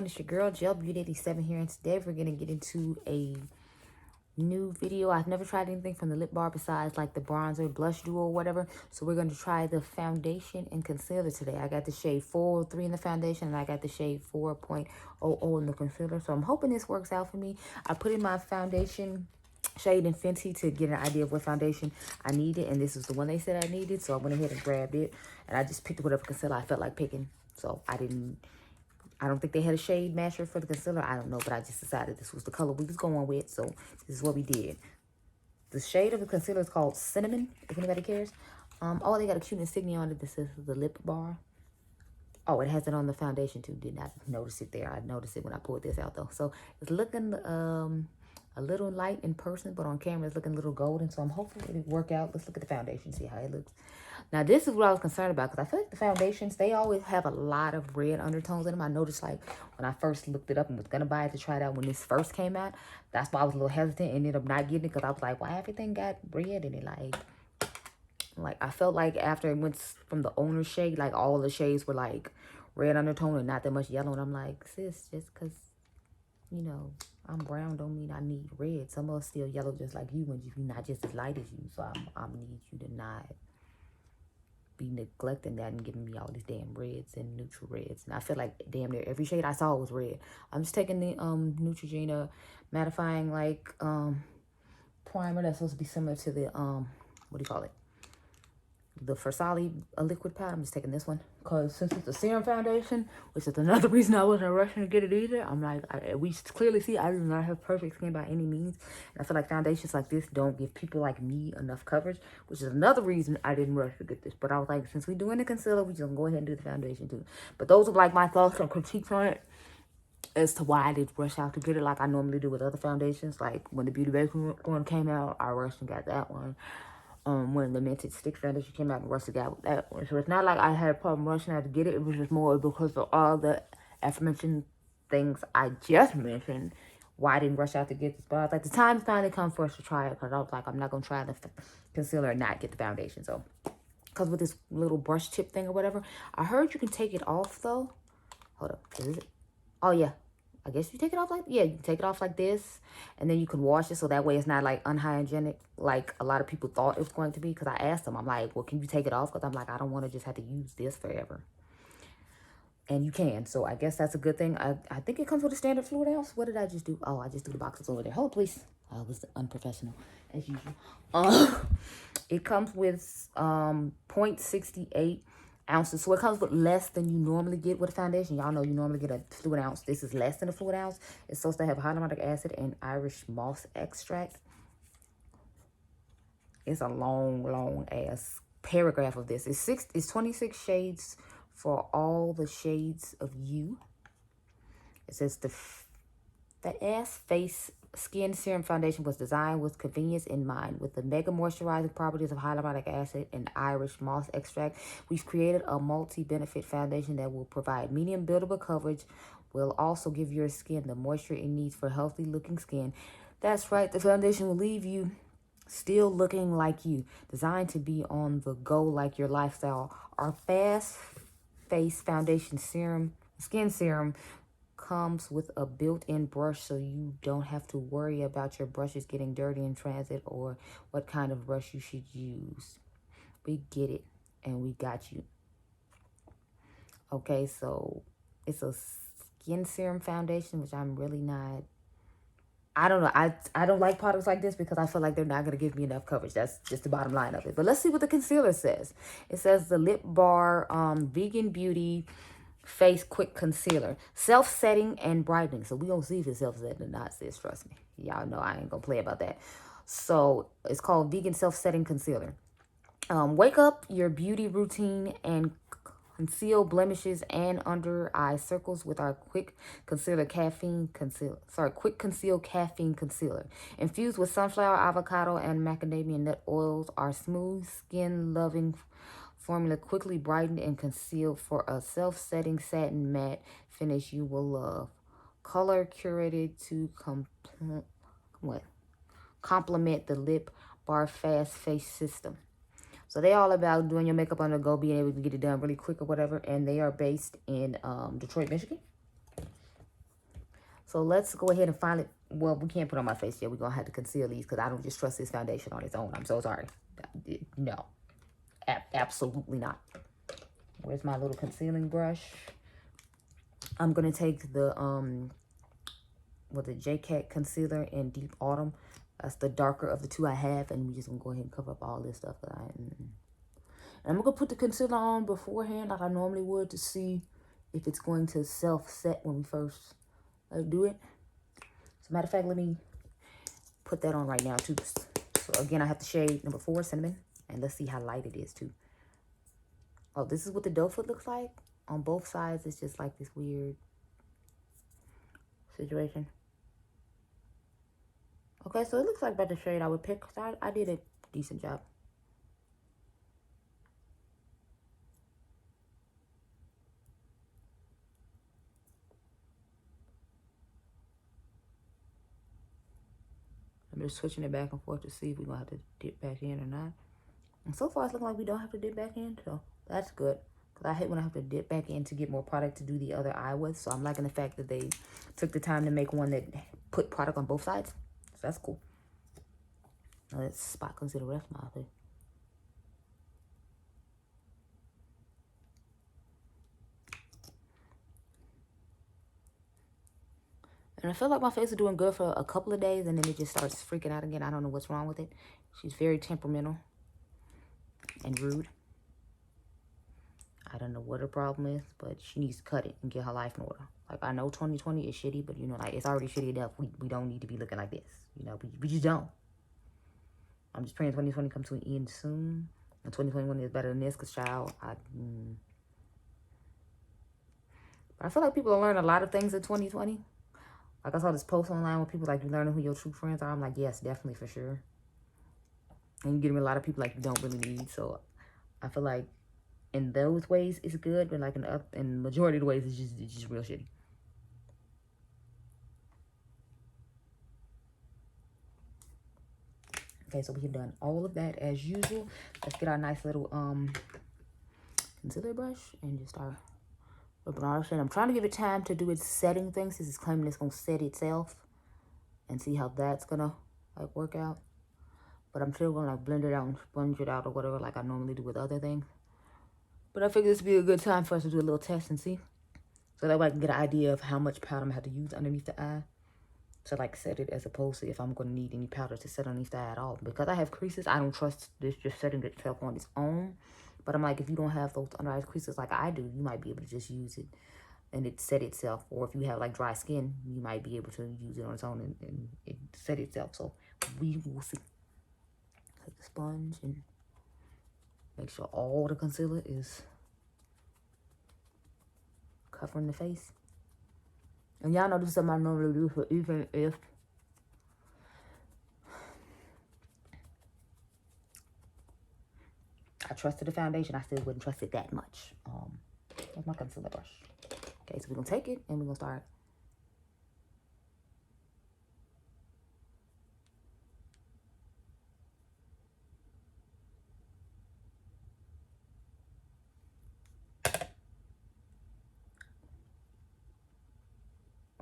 everyone, it's your girl Gel Beauty 87 here, and today we're gonna get into a new video. I've never tried anything from the lip bar besides like the bronzer, blush duo, or whatever. So we're gonna try the foundation and concealer today. I got the shade 403 in the foundation, and I got the shade 4.00 in the concealer. So I'm hoping this works out for me. I put in my foundation shade in Fenty to get an idea of what foundation I needed, and this is the one they said I needed. So I went ahead and grabbed it, and I just picked whatever concealer I felt like picking. So I don't think they had a shade matcher for the concealer. I don't know, but I just decided this was the color we was going with. So this is what we did. The shade of the concealer is called Cinnamon, if anybody cares. Oh, they got a cute insignia on it that says the lip bar. Oh, it has it on the foundation too. Did not notice it there. I noticed it when I pulled this out though. So it's looking a little light in person, but on camera it's looking a little golden. So I'm hoping it'll work out. Let's look at the foundation, see how it looks. Now, this is what I was concerned about, because I feel like the foundations, they always have a lot of red undertones in them. I noticed, like, when I first looked it up and was going to buy it to try it out when this first came out, that's why I was a little hesitant and ended up not getting it, because I was like, why everything got red in it? Like, I felt like after it went from the owner shade, like, all the shades were, like, red undertone and not that much yellow. And I'm like, sis, just because, you know, I'm brown don't mean I need red. Some of us still yellow just like you, and you're not just as light as you. So I'm need you to not be neglecting that and giving me all these damn reds and neutral reds. And I feel like damn near every shade I saw was red. I'm just taking the Neutrogena mattifying like primer that's supposed to be similar to the what do you call it, the Versali liquid powder. I'm just taking this one because since it's a serum foundation, which is another reason I wasn't rushing to get it either. I'm like, we clearly see I do not have perfect skin by any means. And I feel like foundations like this don't give people like me enough coverage, which is another reason I didn't rush to get this. But I was like, since we're doing the concealer, we just gonna go ahead and do the foundation too. But those are like my thoughts and critiques on it as to why I didn't rush out to get it like I normally do with other foundations. Like when the Beauty Bakery one came out, I rushed and got that one. When the Minted Stick foundation came out, and rushed to get with that one. So it's not like I had a problem rushing out to get it. It was just more because of all the aforementioned things I just mentioned, why I didn't rush out to get this. But I was like, the time finally come for us to try it, because I was like, I'm not going to try the concealer and not get the foundation. So, because with this little brush tip thing or whatever, I heard you can take it off though. Hold up, is it? Oh yeah, I guess you take it off like, yeah, you can take it off like this, and then you can wash it so that way it's not like unhygienic like a lot of people thought it was going to be. Because I asked them, I'm like, well, can you take it off? Because I'm like, I don't want to just have to use this forever. And you can, so I guess that's a good thing. I think it comes with a standard fluid ounce. What did I just do? Oh, I just threw the boxes over there. Hold please. I was unprofessional as usual. It comes with 0.68 ounces, so it comes with less than you normally get with a foundation. Y'all know you normally get a fluid ounce. This is less than a fluid ounce. It's supposed to have hyaluronic acid and Irish moss extract. It's a long ass paragraph of this. It's 26 shades for all the shades of you. It says the ass face skin serum foundation was designed with convenience in mind. With the mega moisturizing properties of hyaluronic acid and Irish moss extract, we've created a multi-benefit foundation that will provide medium buildable coverage, will also give your skin the moisture it needs for healthy looking skin. That's right, the foundation will leave you still looking like you, designed to be on the go like your lifestyle. Our fast face foundation serum, skin serum, comes with a built-in brush, so you don't have to worry about your brushes getting dirty in transit or what kind of brush you should use. We get it, and we got you. Okay, so it's a skin serum foundation, which I'm really not. I don't know. I don't like products like this because I feel like they're not going to give me enough coverage. That's just the bottom line of it. But let's see what the concealer says. It says the Lip Bar Vegan Beauty Face Quick Concealer. Self-setting and brightening. So we're going to see if it's self-setting or not, sis. Trust me. Y'all know I ain't going to play about that. So it's called Vegan Self-Setting Concealer. Wake up your beauty routine and conceal blemishes and under eye circles with our quick conceal caffeine concealer. Infused with sunflower, avocado, and macadamia nut oils, our smooth skin loving formula quickly brightened and concealed for a self-setting satin matte finish you will love. Color curated to complement the Lip Bar Fast Face System. So they all about doing your makeup on the go, being able to get it done really quick or whatever. And they are based in Detroit, Michigan. So let's go ahead and finally, well, we can't put on my face yet. We're going to have to conceal these because I don't just trust this foundation on its own. I'm so sorry. No, absolutely not. Where's my little concealing brush? I'm going to take the, J-Cat concealer in Deep Autumn. That's the darker of the two I have. And we're just going to go ahead and cover up all this stuff. And I'm going to put the concealer on beforehand like I normally would to see if it's going to self-set when we first do it. As a matter of fact, let me put that on right now too. So again, I have the shade number 4, Cinnamon. And let's see how light it is too. Oh, this is what the doe foot looks like. On both sides, it's just like this weird situation. Okay, so it looks like about the shade I would pick. So I did a decent job. I'm just switching it back and forth to see if we're going to have to dip back in or not. And so far, it's looking like we don't have to dip back in. So that's good. Because I hate when I have to dip back in to get more product to do the other eye with. So I'm liking the fact that they took the time to make one that put product on both sides. So that's cool. Now let's spot conceal the rest of my outfit. And I feel like my face is doing good for a couple of days, and then it just starts freaking out again. I don't know what's wrong with it. She's very temperamental and rude. I don't know what her problem is, but she needs to cut it and get her life in order. Like, I know 2020 is shitty, but, you know, like, it's already shitty enough. We don't need to be looking like this. You know, we just don't. I'm just praying 2020 comes to an end soon. And 2021 is better than this, because, child, But I feel like people are learning a lot of things in 2020. Like, I saw this post online where people, like, you learning who your true friends are. I'm like, yes, definitely, for sure. And you're getting a lot of people, like, you don't really need. So, I feel like in those ways, it's good. But, like, in the majority of the ways, it's just real shitty. Okay, so we have done all of that as usual. Let's get our nice little concealer brush and just start rubbing our shit. I'm trying to give it time to do its setting thing, since it's claiming it's gonna set itself, and see how that's gonna like work out. But I'm still gonna like blend it out and sponge it out or whatever, like I normally do with other things. But I figured this would be a good time for us to do a little test and see, so that way I can get an idea of how much powder I'm gonna have to use underneath the eye to like set it, as opposed to if I'm going to need any powder to set underneath the eye at all. Because I have creases, I don't trust this just setting itself on its own. But I'm like, if you don't have those under eye creases like I do, you might be able to just use it and it set itself. Or if you have like dry skin, you might be able to use it on its own and it set itself. So we will see. Take the sponge and make sure all the concealer is covering the face. And y'all know this is something I normally do, so even if I trusted the foundation, I still wouldn't trust it that much. That's my concealer brush. Okay, so we're going to take it and we're going to start.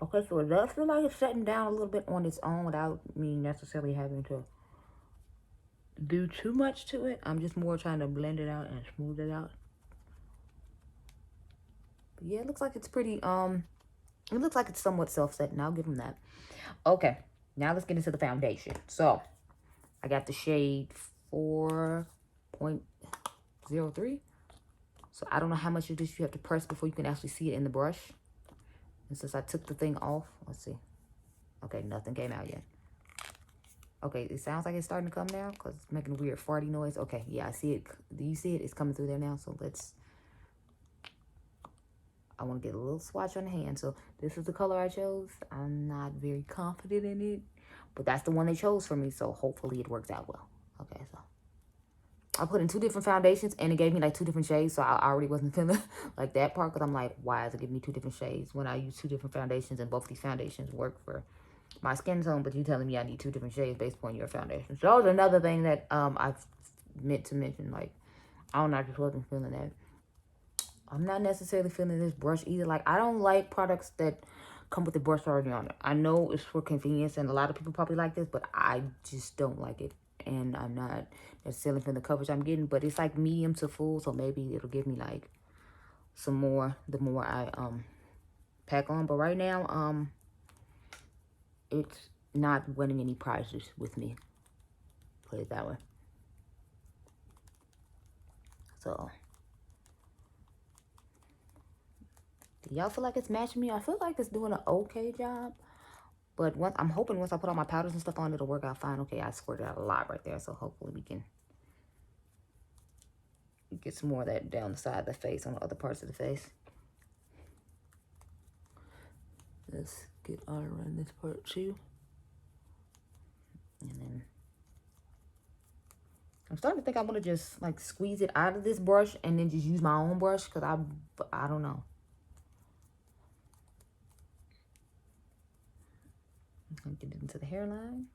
Okay, so it does feel like it's setting down a little bit on its own without me necessarily having to do too much to it. I'm just more trying to blend it out and smooth it out. But yeah, it looks like it's pretty, it looks like it's somewhat self-setting. I'll give them that. Okay, now let's get into the foundation. So, I got the shade 4.03. So, I don't know how much of this you have to press before you can actually see it in the brush. And since I took the thing off, let's see. Okay, nothing came out yet. Okay, it sounds like it's starting to come now because it's making a weird farty noise. Okay, yeah, I see it. Do you see it? It's coming through there now. So let's, I want to get a little swatch on the hand. So this is the color I chose. I'm not very confident in it, but that's the one they chose for me. So hopefully it works out well. Okay, so I put in 2 different foundations and it gave me like 2 different shades. So I already wasn't feeling like that part because I'm like, why is it giving me 2 different shades when I use 2 different foundations and both these foundations work for my skin tone, but you telling me I need 2 different shades based on your foundation. So that was another thing that I've meant to mention. Like, I don't know, I just wasn't feeling that. I'm not necessarily feeling this brush either. Like, I don't like products that come with the brush already on it. I know it's for convenience, and a lot of people probably like this, but I just don't like it. And I'm not necessarily from the coverage I'm getting, but it's like medium to full, so maybe it'll give me like some more the more I pack on. But right now, it's not winning any prizes with me. Put it that way. So, do y'all feel like it's matching me? I feel like it's doing an okay job. But I'm hoping once I put all my powders and stuff on, it'll work out fine. Okay, I squirted out a lot right there. So hopefully we can get some more of that down the side of the face, on the other parts of the face. Let's get all around this part too. And then I'm starting to think I want to just like squeeze it out of this brush and then just use my own brush, because I don't know. I'm gonna get it into the hairline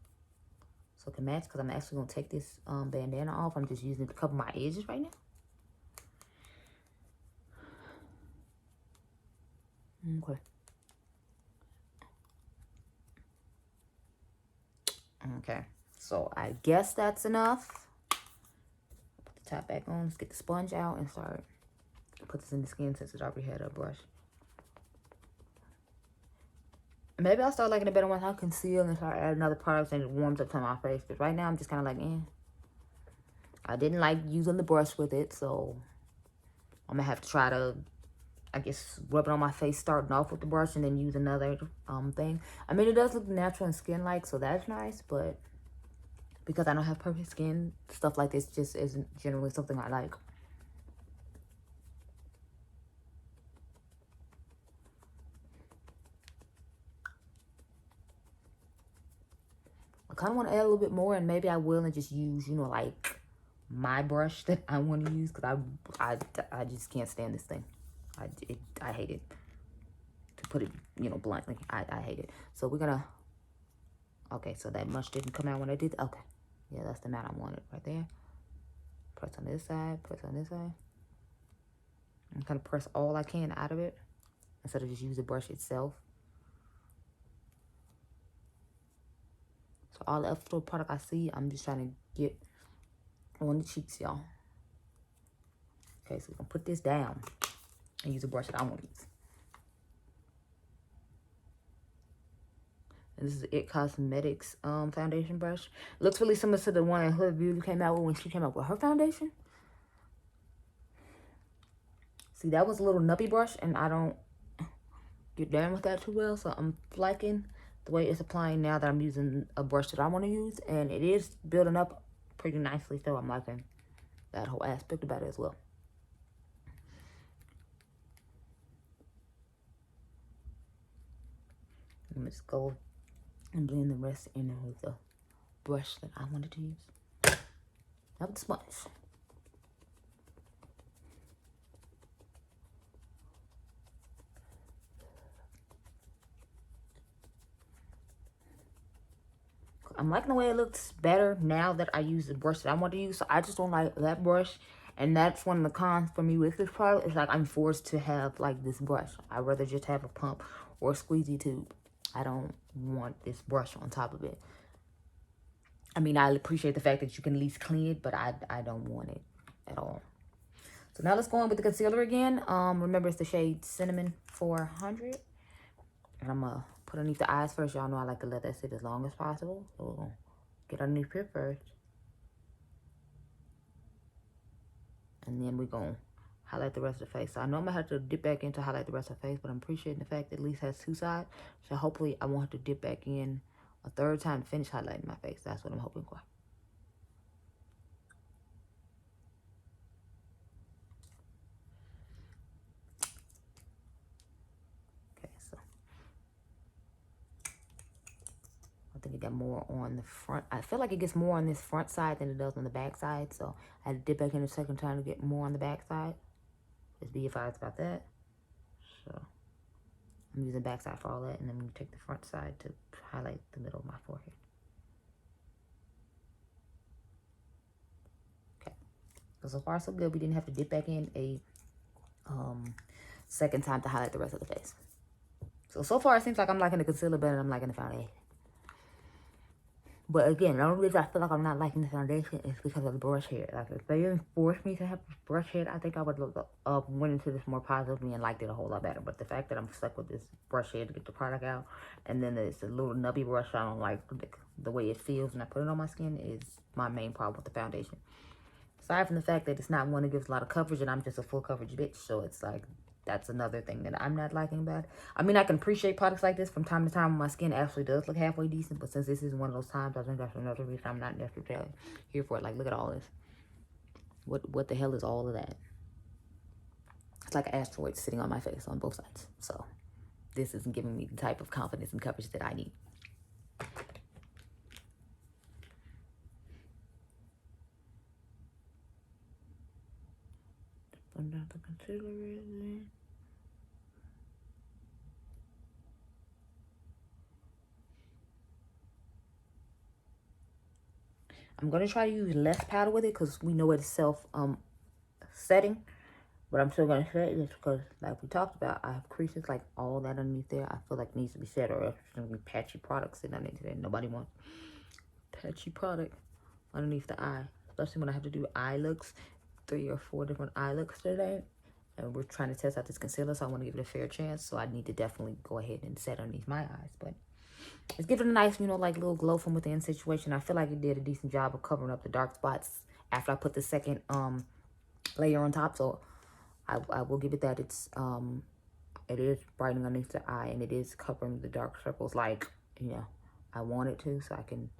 so it can match, because I'm actually gonna take this bandana off. I'm just using it to cover my edges right now. Okay. Okay. So I guess that's enough. Put the top back on. Let's get the sponge out and start. Put this in the skin since it already had a brush. Maybe I'll start liking it better once I conceal and start adding other products and it warms up to my face. Because right now I'm just kind of like, eh. I didn't like using the brush with it, so I'm going to have to try to, I guess, rub it on my face starting off with the brush and then use another thing. I mean, it does look natural and skin-like, so that's nice, but because I don't have perfect skin, stuff like this just isn't generally something I like. I kind of want to add a little bit more, and maybe I will, and just use, you know, like my brush that I want to use, because I just can't stand this thing. I hate it. To put it, you know, bluntly, I hate it. So we're gonna. Okay, so that much didn't come out when I did. Okay, yeah, that's the amount I wanted right there. Press on this side. Press on this side. And kind of press all I can out of it instead of just use the brush itself. So all the extra product I see, I'm just trying to get on the cheeks, y'all. Okay, so we're gonna put this down and use a brush that I want to use. And this is It Cosmetics foundation brush. It looks really similar to the one that Hood Beauty came out with when she came out with her foundation. See, that was a little nubbly brush, and I don't get down with that too well. So I'm liking the way it's applying now that I'm using a brush that I want to use. And it is building up pretty nicely, so I'm liking that whole aspect about it as well. Let me just go and blend the rest in with the brush that I wanted to use. Now with the sponge. I'm liking the way it looks better now that I use the brush that I want to use. So I just don't like that brush. And that's one of the cons for me with this product. It's like I'm forced to have like this brush. I'd rather just have a pump or a squeezy tube. I don't want this brush on top of it. I mean, I appreciate the fact that you can at least clean it, but I don't want it at all. So now let's go on with the concealer again. Remember, it's the shade Cinnamon 400. And I'm going to put underneath the eyes first. Y'all know I like to let that sit as long as possible. So we're going to get underneath here first. And then we're going to highlight the rest of the face. So I know I'm going to have to dip back in to highlight the rest of the face, but I'm appreciating the fact that at least has two sides. So hopefully I won't have to dip back in a third time to finish highlighting my face. That's what I'm hoping for. Okay, so I think it got more on the front. I feel like it gets more on this front side than it does on the back side. So I had to dip back in a second time to get more on the back side. Just be advised about that. So I'm using back side for all that. And then I'm going to take the front side to highlight the middle of my forehead. Okay. So far so good. We didn't have to dip back in a second time to highlight the rest of the face. So far it seems like I'm liking the concealer better than I'm liking the foundation. But again, the only reason I feel like I'm not liking the foundation is because of the brush head. Like, if they didn't force me to have brush head, I think I would went into this more positively and liked it a whole lot better. But the fact that I'm stuck with this brush head to get the product out, and then it's a little nubby brush, I don't like the way it feels when I put it on my skin, is my main problem with the foundation. Aside from the fact that it's not one that gives a lot of coverage, and I'm just a full coverage bitch, so it's like, that's another thing that I'm not liking about it. I mean, I can appreciate products like this from time to time when my skin actually does look halfway decent, but since this is one of those times, I think that's another reason I'm not necessarily here for it. Like, look at all this. What the hell is all of that? It's like an asteroid sitting on my face on both sides. So this isn't giving me the type of confidence and coverage that I need. Another concealer. I'm going to try to use less powder with it because we know it's self-setting. But I'm still going to set it because, like we talked about, I have creases like all that underneath there. I feel like it needs to be set, or it's going to be patchy products sitting underneath there. Nobody wants patchy product underneath the eye. Especially when I have to do eye looks. 3 or 4 different eye looks today. And we're trying to test out this concealer, so I want to give it a fair chance. So I need to definitely go ahead and set underneath my eyes. But it's giving a nice, you know, like little glow from within situation. I feel like it did a decent job of covering up the dark spots after I put the second layer on top. So I will give it that. It is brightening underneath the eye, and it is covering the dark circles like, you know, I want it to. So I can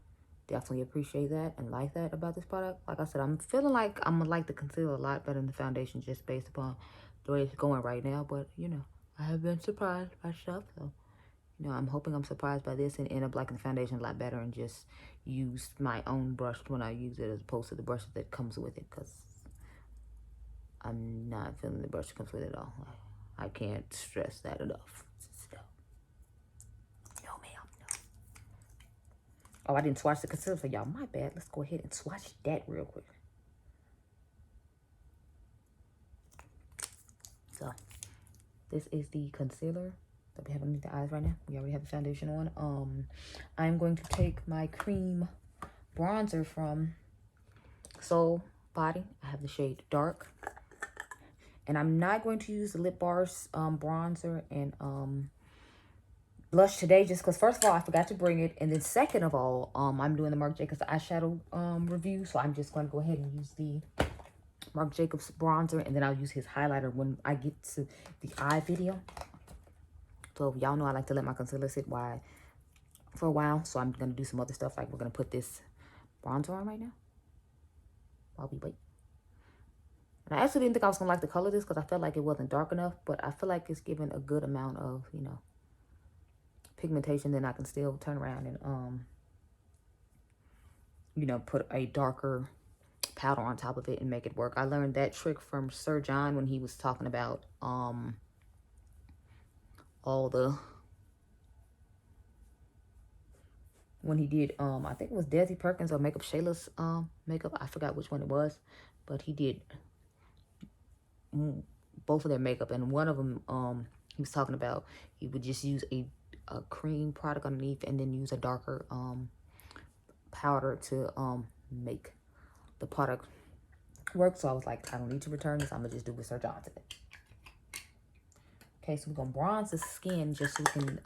definitely appreciate that and like that about this product. Like I said, I'm feeling like I'm gonna like the concealer a lot better than the foundation just based upon the way it's going right now. But, you know, I have been surprised by stuff. So, you know, I'm hoping I'm surprised by this and end up liking the foundation a lot better and just use my own brush when I use it as opposed to the brush that comes with it, because I'm not feeling the brush that comes with it at all. I can't stress that enough. So, no, ma'am, no. Oh, I didn't swatch the concealer for y'all. My bad. Let's go ahead and swatch that real quick. So, this is the concealer that we have underneath the eyes right now. We already have the foundation on. I'm going to take my cream bronzer from Soul Body. I have the shade Dark. And I'm not going to use the Lip Bars bronzer and blush today, just because first of all, I forgot to bring it. And then second of all, I'm doing the Marc Jacobs eyeshadow review. So I'm just going to go ahead and use the Marc Jacobs bronzer, and then I'll use his highlighter when I get to the eye video. So y'all know I like to let my concealer sit for a while. So I'm going to do some other stuff, like we're going to put this bronzer on right now while we wait. And I actually didn't think I was going to like the color of this because I felt like it wasn't dark enough. But I feel like it's given a good amount of, you know, pigmentation. Then I can still turn around and, you know, put a darker powder on top of it and make it work. I learned that trick from Sir John when he was talking about when he did I think it was Desi Perkins or Makeup Shayla's makeup. I forgot which one it was, but he did both of their makeup, and one of them he was talking about he would just use a cream product underneath and then use a darker powder to make the product work. So I was like, I don't need to return this. I'm gonna just do what Sir John said. Okay, so we're gonna bronze the skin just so we can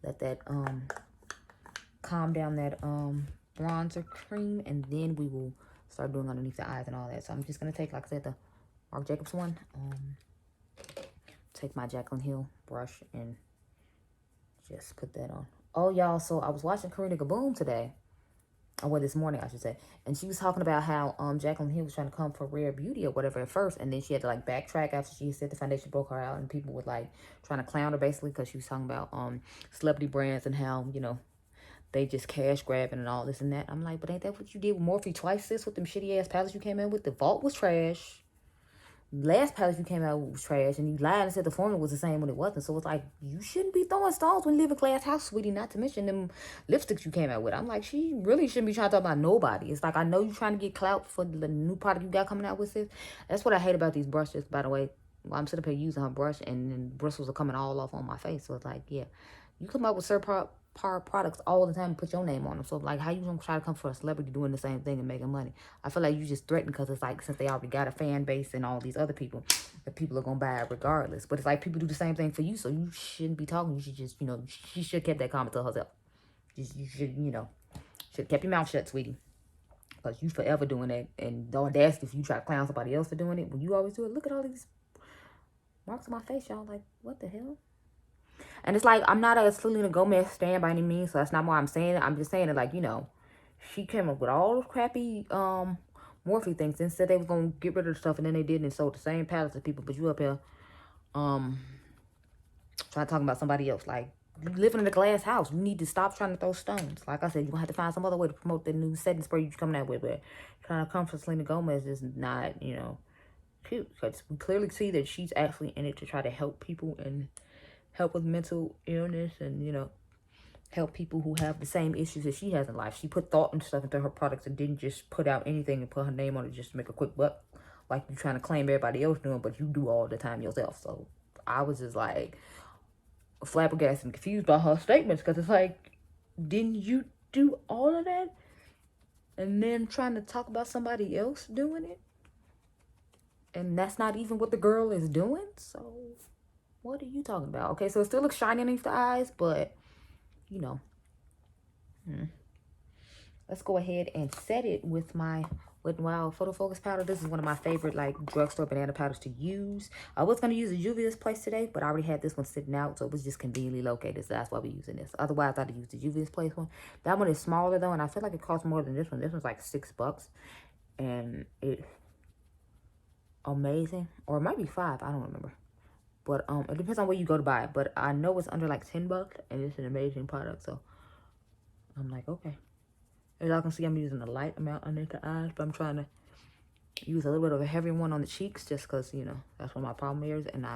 let that calm down that bronzer cream, and then we will start doing underneath the eyes and all that. So I'm just gonna take, like I said, the Marc Jacobs one. Take my Jaclyn Hill brush and just put that on. Oh, y'all, so I was watching Karina Gaboom today. Well, this morning, I should say. And she was talking about how Jaclyn Hill was trying to come for Rare Beauty or whatever at first. And then she had to, like, backtrack after she said the foundation broke her out. And people were, like, trying to clown her, basically, because she was talking about celebrity brands and how, you know, they just cash grabbing and all this and that. I'm like, but ain't that what you did with Morphe twice, sis, with them shitty-ass palettes you came in with? The Vault was trash. Last palette you came out with was trash, and you lied and said the formula was the same when it wasn't. So it's like, you shouldn't be throwing stones when you live in a glass house, sweetie, not to mention them lipsticks you came out with. I'm like, she really shouldn't be trying to talk about nobody. It's like, I know you're trying to get clout for the new product you got coming out with, sis. That's what I hate about these brushes, by the way. I'm sitting up here using her brush, and then bristles are coming all off on my face. So it's like, yeah, you come up with certain products all the time and put your name on them. So like, how you gonna try to come for a celebrity doing the same thing and making money? I feel like you just threaten, because it's like, since they already got a fan base and all these other people, the people are gonna buy it regardless. But it's like, people do the same thing for you, so you shouldn't be talking. You should just, you know, she should have kept that comment to herself. You should, you know, should have kept your mouth shut, sweetie. Because you forever doing that. And the audacity, if you try to clown somebody else for doing it, when you always do it, look at all these marks on my face, y'all. Like, what the hell? And it's like, I'm not a Selena Gomez stan by any means, so that's not why I'm saying it. I'm just saying it like, you know, she came up with all those crappy Morphe things. Instead, they was going to get rid of the stuff, and then they did, and sold the same palettes to people. But you up here trying to talk about somebody else. Like, you living in a glass house. You need to stop trying to throw stones. Like I said, you're going to have to find some other way to promote the new setting spray you're coming out with. But trying to come for Selena Gomez is not, you know, cute. Because we clearly see that she's actually in it to try to help people and help with mental illness and, you know, help people who have the same issues that she has in life. She put thought and stuff into her products and didn't just put out anything and put her name on it just to make a quick buck. Like you're trying to claim everybody else doing, but you do all the time yourself. So I was just like flabbergasted and confused by her statements, because it's like, didn't you do all of that? And then trying to talk about somebody else doing it? And that's not even what the girl is doing? So what are you talking about? Okay, so it still looks shiny underneath the eyes, but, you know. Let's go ahead and set it with my Wet n Wild Photo Focus powder. This is one of my favorite, like, drugstore banana powders to use. I was going to use a Juvia's Place today, but I already had this one sitting out, so it was just conveniently located, so that's why we're using this. Otherwise, I'd use the Juvia's Place one. That one is smaller, though, and I feel like it costs more than this one. This one's like $6, and it's amazing. Or it might be $5, I don't remember. But it depends on where you go to buy it. But I know it's under like $10, and it's an amazing product. So I'm like, okay. As y'all can see, I'm using a light amount underneath the eyes, but I'm trying to use a little bit of a heavier one on the cheeks, just because, you know, that's what my problem is. And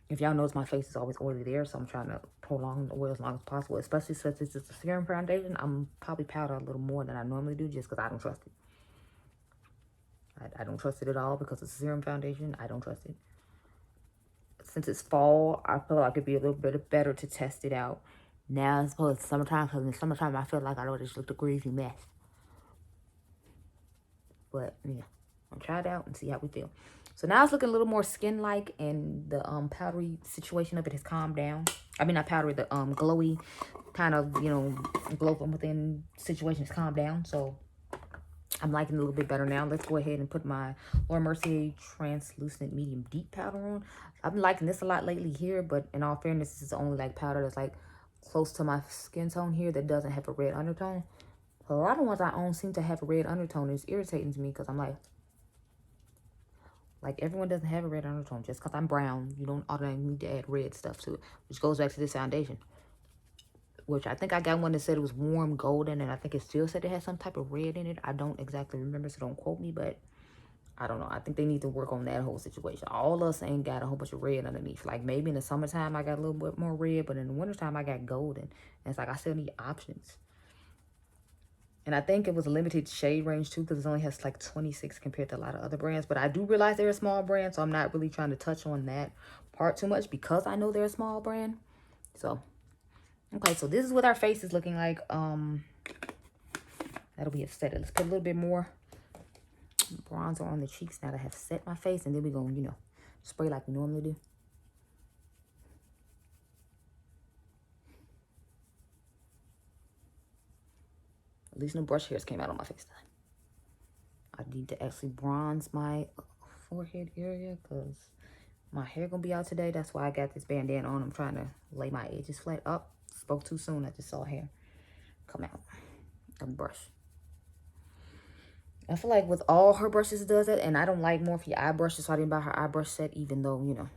if y'all notice, my face is always oily there, so I'm trying to prolong the oil as long as possible. Especially since it's just a serum foundation, I'm probably powder a little more than I normally do, just because I don't trust it. I don't trust it at all because it's a serum foundation. I don't trust it. Since it's fall, I feel like it'd be a little bit better to test it out. Now, I suppose it's summertime, because in the summertime, I feel like I already just looked a greasy mess. But, yeah, I'll try it out and see how we feel. So now it's looking a little more skin-like, and the powdery situation of it has calmed down. I mean, not powdery, the glowy kind of, you know, glow from within situation has calmed down. So I'm liking it a little bit better now. Let's go ahead and put my Laura Mercier Translucent Medium Deep Powder on. I've been liking this a lot lately here, but in all fairness, this is the only like powder that's like close to my skin tone here that doesn't have a red undertone. So a lot of the ones I own seem to have a red undertone. It's irritating to me, because I'm like everyone doesn't have a red undertone. Just because I'm brown, you don't automatically need to add red stuff to it, which goes back to this foundation. Which I think I got one that said it was warm golden, and I think it still said it had some type of red in it. I don't exactly remember, so don't quote me, but I don't know. I think they need to work on that whole situation. All of us ain't got a whole bunch of red underneath. Like, maybe in the summertime I got a little bit more red, but in the wintertime I got golden. And it's like, I still need options. And I think it was a limited shade range too, because it only has like 26 compared to a lot of other brands. But I do realize they're a small brand, so I'm not really trying to touch on that part too much, because I know they're a small brand. So okay, so this is what our face is looking like. That'll be set. Let's put a little bit more bronzer on the cheeks now that I have set my face, and then we're gonna, you know, spray like we normally do. At least no brush hairs came out on my face today. I need to actually bronze my forehead area, because my hair gonna be out today. That's why I got this bandana on. I'm trying to lay my edges flat up. Spoke too soon. I just saw hair come out of the brush. I feel like with all her brushes does it, and I don't like Morphe eye brushes, so I didn't buy her eye brush set, even though, you know,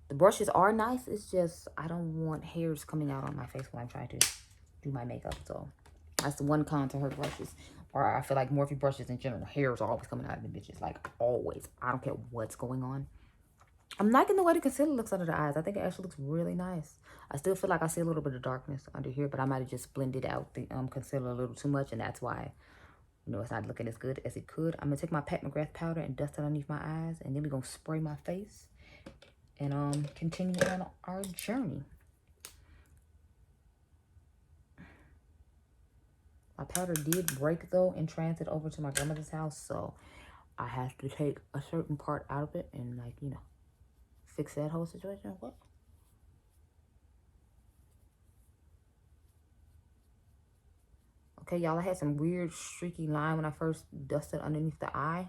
the brushes are nice. It's just I don't want hairs coming out on my face when I'm trying to do my makeup. So that's the one con to her brushes. Or I feel like Morphe brushes in general, hairs are always coming out of the bitches, like always. I don't care what's going on. I'm liking the way the concealer looks under the eyes. I think it actually looks really nice. I still feel like I see a little bit of darkness under here, but I might have just blended out the concealer a little too much, and that's why You know, it's not looking as good as it could. I'm going to take my Pat McGrath powder and dust it underneath my eyes. And then we're going to spray my face. And continue on our journey. My powder did break, though, in transit over to my grandmother's house. So I have to take a certain part out of it and, like, you know, fix that whole situation. What? Okay, y'all, I had some weird streaky line when I first dusted underneath the eye.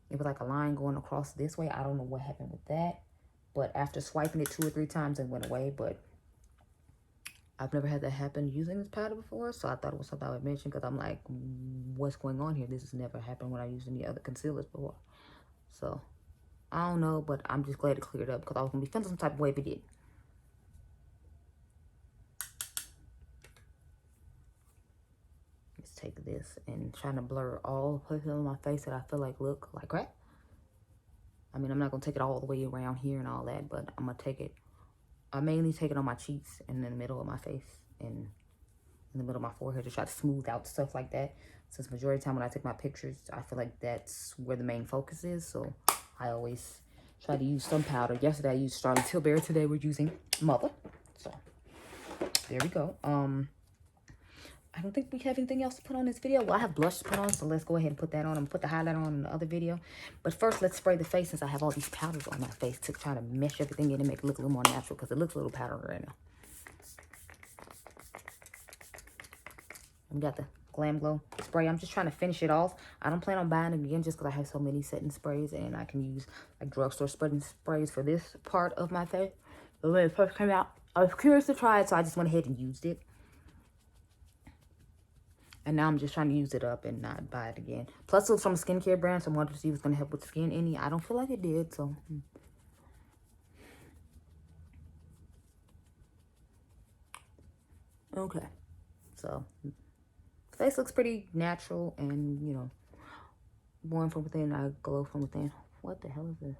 It was like a line going across this way. I don't know what happened with that. But after swiping it 2 or 3 times, it went away. But I've never had that happen using this powder before. So I thought it was something I would mention because I'm like, what's going on here? This has never happened when I used any other concealers before. So I don't know, but I'm just glad it cleared up because I was going to be feeling some type of way if it did. Let's take this and trying to blur all the places on my face that I feel like look like crap. I mean, I'm not going to take it all the way around here and all that, but I'm going to take it. I mainly take it on my cheeks and in the middle of my face and in the middle of my forehead to try to smooth out stuff like that. Since majority of the time when I take my pictures, I feel like that's where the main focus is. So I always try to use some powder. Yesterday I used Charlotte Tilbury. Today we're using Mother. So there we go. I don't think we have anything else to put on this video. Well, I have blush to put on, so let's go ahead and put that on. I'm going to put the highlighter on in the other video. But first, let's spray the face since I have all these powders on my face to try to mesh everything in and make it look a little more natural because it looks a little powdery right now. We got the Glam Glow spray. I'm just trying to finish it off. I don't plan on buying it again just because I have so many setting sprays and I can use like drugstore setting sprays for this part of my face. But when it first came out, I was curious to try it, so I just went ahead and used it. And now I'm just trying to use it up and not buy it again. Plus, it was from a skincare brand, so I wanted to see if it's going to help with skin any. I don't feel like it did, so. Okay. So, face looks pretty natural and, you know, born from within, I glow from within. What the hell is this?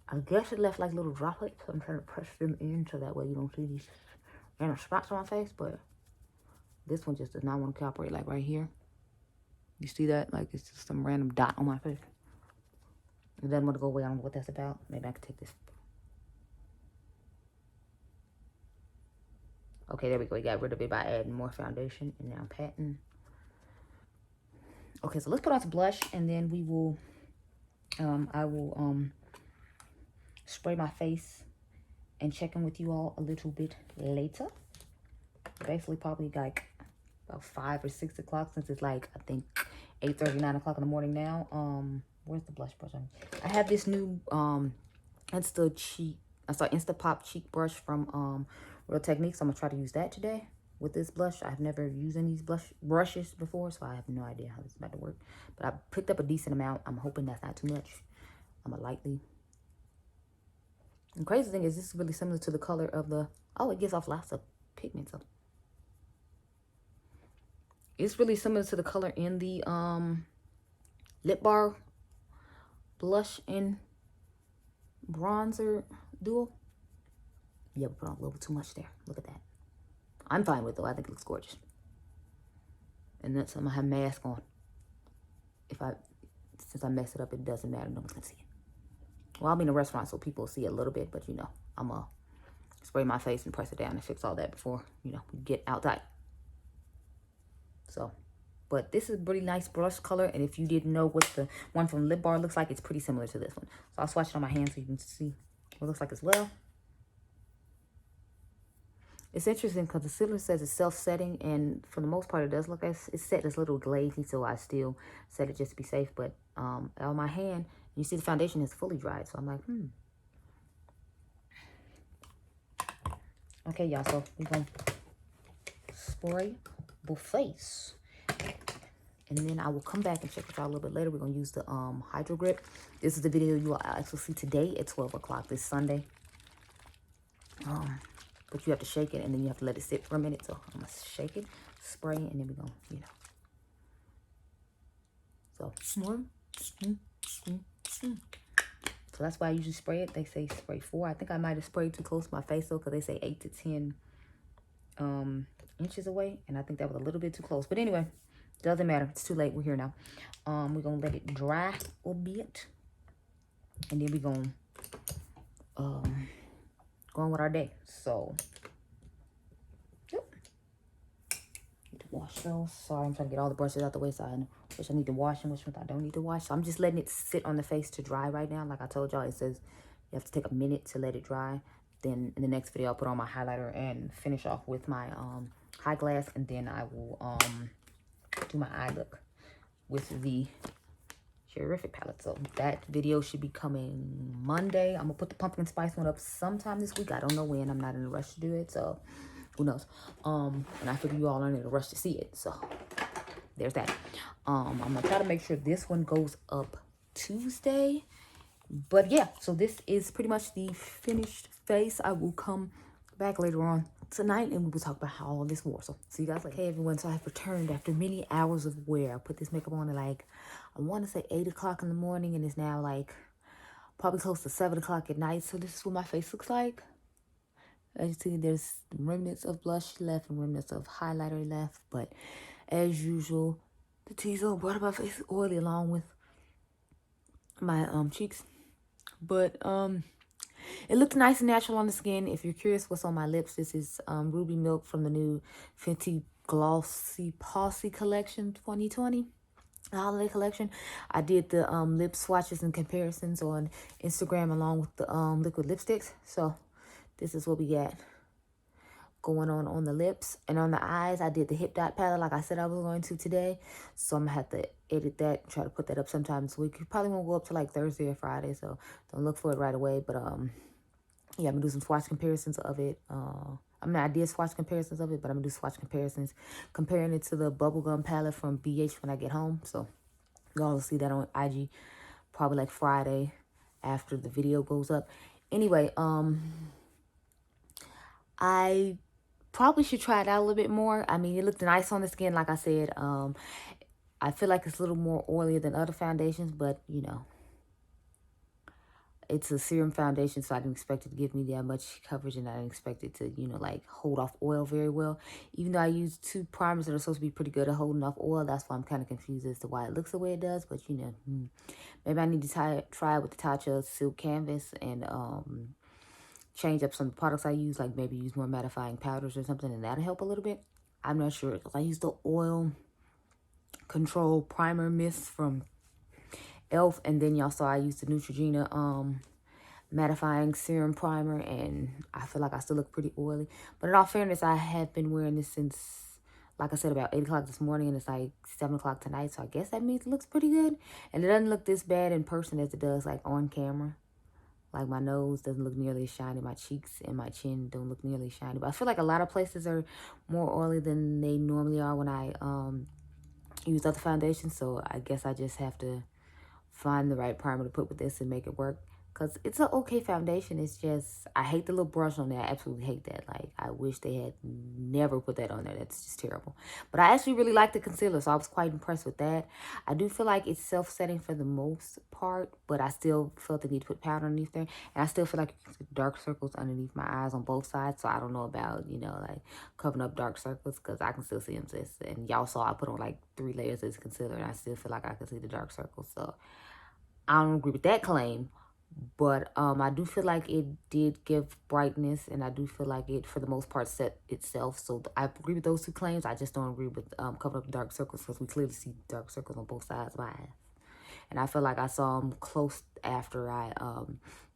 I guess it left like little droplets. I'm trying to press them in so that way you don't see these random spots on my face, but this one just does not want to cooperate, like right here. You see that? Like it's just some random dot on my face. It doesn't want to go away. I don't know what that's about. Maybe I can take this. Okay, there we go. We got rid of it by adding more foundation and now patting. Okay, so let's put on some blush and then we will, I will spray my face and check in with you all a little bit later. Basically probably like about 5 or 6 o'clock since it's like, I think 8:30, 9 o'clock in the morning now. Where's the blush brush on? I have this new, Instapop cheek brush from, Real Techniques. I'm gonna try to use that today with this blush. I've never used any of these blush brushes before, so I have no idea how this is about to work. But I picked up a decent amount. I'm hoping that's not too much. I'm gonna lightly. And crazy thing is, this is really similar to the color of the. Oh, it gives off lots of pigments. So it's really similar to the color in the lip bar blush and bronzer duo. Yeah, we put on a little too much there. Look at that. I'm fine with it though. I think it looks gorgeous. And that's I'm gonna have mask on. Since I mess it up, it doesn't matter. No one's gonna see it. Well, I'll be in a restaurant so people see a little bit, but you know, I'm gonna spray my face and press it down and fix all that before, you know, we get outside. So, but this is a pretty nice brush color. And if you didn't know what the one from Lip Bar looks like, it's pretty similar to this one. So I'll swatch it on my hand so you can see what it looks like as well. It's interesting because the sealer says it's self-setting, and for the most part, it does look like it's set as a little glazy, so I still set it just to be safe. But on my hand, you see the foundation is fully dried, so I'm like, Okay, y'all, so we're going to spray the face. And then I will come back and check with y'all a little bit later. We're going to use the Hydro Grip. This is the video you will actually see today at 12 o'clock this Sunday. But you have to shake it, and then you have to let it sit for a minute. So I'm going to shake it, spray it, and then we're going to, you know. So that's why I usually spray it. They say spray 4. I think I might have sprayed too close to my face, though, because they say 8 to 10 inches away, and I think that was a little bit too close. But anyway, doesn't matter. It's too late. We're here now. We're gonna let it dry a bit, and then we're gonna go on with our day. So, yep. Need to wash those. Sorry, I'm trying to get all the brushes out the way, so I know which I need to wash and which ones I don't need to wash. So I'm just letting it sit on the face to dry right now. Like I told y'all, it says you have to take a minute to let it dry. Then in the next video, I'll put on my highlighter and finish off with my high glass, and then I will do my eye look with the Terrific palette. So that video should be coming Monday. I'm gonna put the pumpkin spice one up sometime this week. I don't know when. I'm not in a rush to do it, so who knows. And I figure you all aren't in a rush to see it, so there's that. I'm gonna try to make sure this one goes up Tuesday. But yeah, so this is pretty much the finished face. I will come back later on tonight and we will talk about how all this wore. So see you guys later. Hey everyone, so I've returned after many hours of wear. I put this makeup on at like, I want to say 8 o'clock in the morning, and it's now like probably close to 7 o'clock at night. So this is what my face looks like. As you see, there's remnants of blush left and remnants of highlighter left, but as usual, the T-zone brought my face oily along with my cheeks. But it looks nice and natural on the skin. If you're curious what's on my lips, this is Ruby Milk from the new Fenty Glossy Posse collection 2020. Holiday collection. I did the lip swatches and comparisons on Instagram along with the liquid lipsticks. So this is what we got going on the lips. And on the eyes, I did the Hip Dot palette like I said I was going to today. So I'm gonna have to edit that and try to put that up sometime this week. It probably won't go up to like Thursday or Friday, so don't look for it right away. But yeah, I'm gonna do some swatch comparisons of it. I did swatch comparisons of it, but I'm gonna do swatch comparisons comparing it to the bubblegum palette from BH when I get home. So y'all will see that on IG probably like Friday after the video goes up. Anyway, I probably should try it out a little bit more. I mean, it looked nice on the skin, like I said. I feel like it's a little more oily than other foundations, but you know, it's a serum foundation, so I didn't expect it to give me that much coverage, and I didn't expect it to, you know, like hold off oil very well. Even though I used 2 primers that are supposed to be pretty good at holding off oil, that's why I'm kind of confused as to why it looks the way it does. But you know, maybe I need to try it with the Tatcha Silk Canvas and change up some products I use, like maybe use more mattifying powders or something, and that'll help a little bit. I'm not sure, because I used the Oil Control Primer Mist from Elf, and then y'all saw I used the Neutrogena mattifying serum primer, and I feel like I still look pretty oily. But in all fairness, I have been wearing this since, like I said, about 8 o'clock this morning, and it's like 7 o'clock tonight, so I guess that means it looks pretty good. And it doesn't look this bad in person as it does like on camera. Like my nose doesn't look nearly as shiny, my cheeks and my chin don't look nearly as shiny. But I feel like a lot of places are more oily than they normally are when I use other foundations. So I guess I just have to find the right primer to put with this and make it work. Because it's an okay foundation. It's just, I hate the little brush on there. I absolutely hate that. Like, I wish they had never put that on there. That's just terrible. But I actually really like the concealer, so I was quite impressed with that. I do feel like it's self-setting for the most part, but I still felt the need to put powder underneath there. And I still feel like you can see dark circles underneath my eyes on both sides. So I don't know about, you know, like covering up dark circles, because I can still see them, sis. And y'all saw I put on like 3 layers of this concealer, and I still feel like I can see the dark circles. So I don't agree with that claim. But I do feel like it did give brightness, and I do feel like it, for the most part, set itself. So I agree with those 2 claims. I just don't agree with covering up dark circles, because we clearly see dark circles on both sides of my eyes. And I feel like I saw them close after I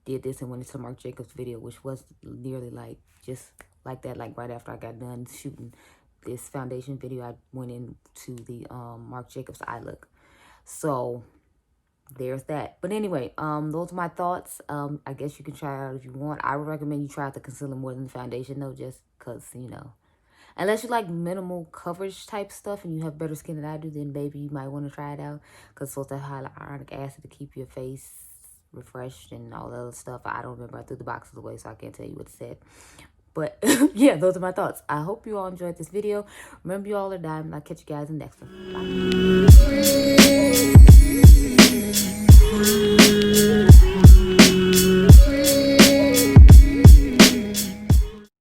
did this and went into Marc Jacobs video, which was nearly like just like that. Like right after I got done shooting this foundation video, I went into the Marc Jacobs eye look. So there's that. But anyway, those are my thoughts. I guess you can try it out if you want. I would recommend you try out the concealer more than the foundation, though, just because, you know, unless you like minimal coverage type stuff and you have better skin than I do, then maybe you might want to try it out, because it's supposed to have hyaluronic acid to keep your face refreshed and all the other stuff. I don't remember. I threw the boxes away, so I can't tell you what it said. But yeah, those are my thoughts. I hope you all enjoyed this video. Remember, you all are diamond. I'll catch you guys in the next one. Bye.